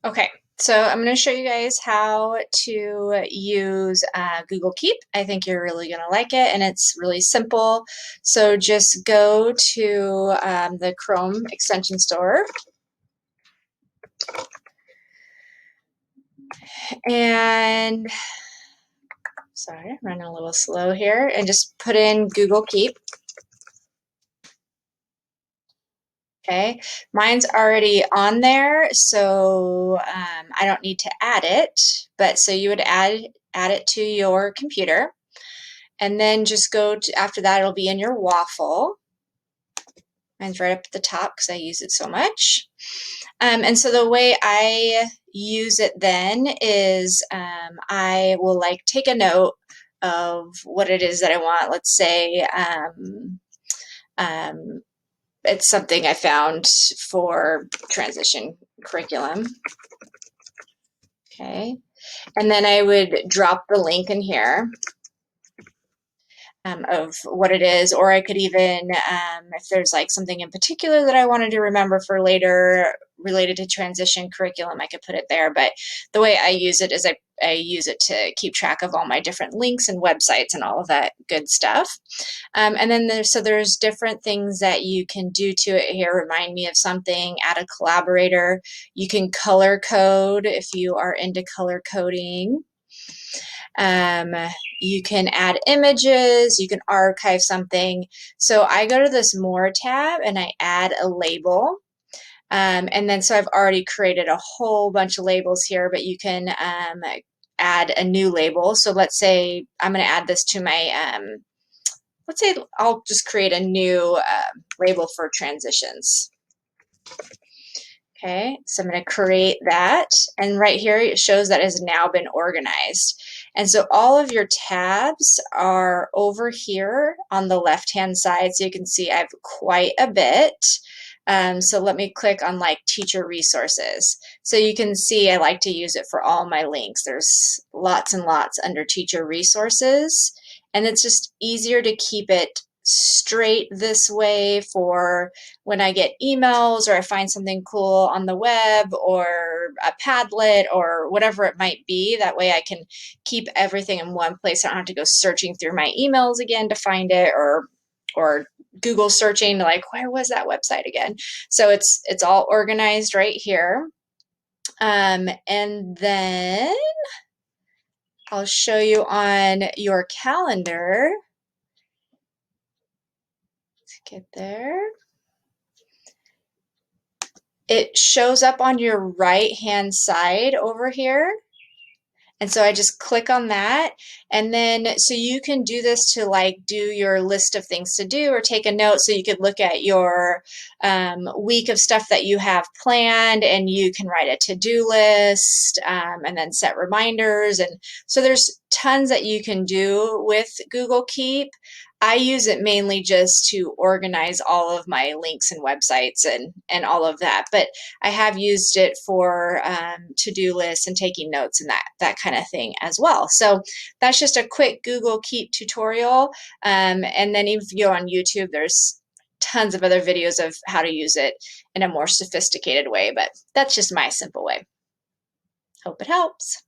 Okay, so I'm going to show you guys how to use Google Keep. I think you're really going to like it, and it's really simple. So just go to the Chrome extension store, and sorry, I'm running a little slow here, and just put in Google Keep. Okay, mine's already on there, so I don't need to add it. But so you would add it to your computer. And then just go to, after that, it'll be in your waffle. Mine's right up at the top because I use it so much. And so the way I use it then is I will like take a note of what it is that I want. Let's say um, it's something I found for transition curriculum. Okay. And then I would drop the link in here. Of what it is, or I could even, if there's like something in particular that I wanted to remember for later related to transition curriculum, I could put it there. But the way I use it is I use it to keep track of all my different links and websites and all of that good stuff. And then there's different things that you can do to it here. Remind me of something, add a collaborator. You can color code if you are into color coding. Um, you can add images, you can archive something. So I go to this More tab and I add a label. And then so I've already created a whole bunch of labels here, but you can add a new label. So let's say I'm going to add this to my, let's say I'll just create a new label for transitions. Okay, so I'm going to create that, and right here it shows that it has now been organized. And so all of your tabs are over here on the left-hand side, so you can see I have quite a bit. So let me click on like teacher resources. So you can see I like to use it for all my links. There's lots and lots under teacher resources, and it's just easier to keep it straight this way for when I get emails or I find something cool on the web or a Padlet or whatever it might be. That way I can keep everything in one place. I don't have to go searching through my emails again to find it, or Google searching like where was that website again. So it's all organized right here. And then I'll show you on your calendar. Let's get there. It shows up on your right hand side over here. And so I just click on that. And then, so you can do this to like do your list of things to do or take a note. So you could look at your week of stuff that you have planned and you can write a to-do list and then set reminders. And so there's tons that you can do with Google Keep. I use it mainly just to organize all of my links and websites and all of that. But I have used it for to-do lists and taking notes and that kind of thing as well. So that's just a quick Google Keep tutorial. And then if you go on YouTube, there's tons of other videos of how to use it in a more sophisticated way. But that's just my simple way. Hope it helps.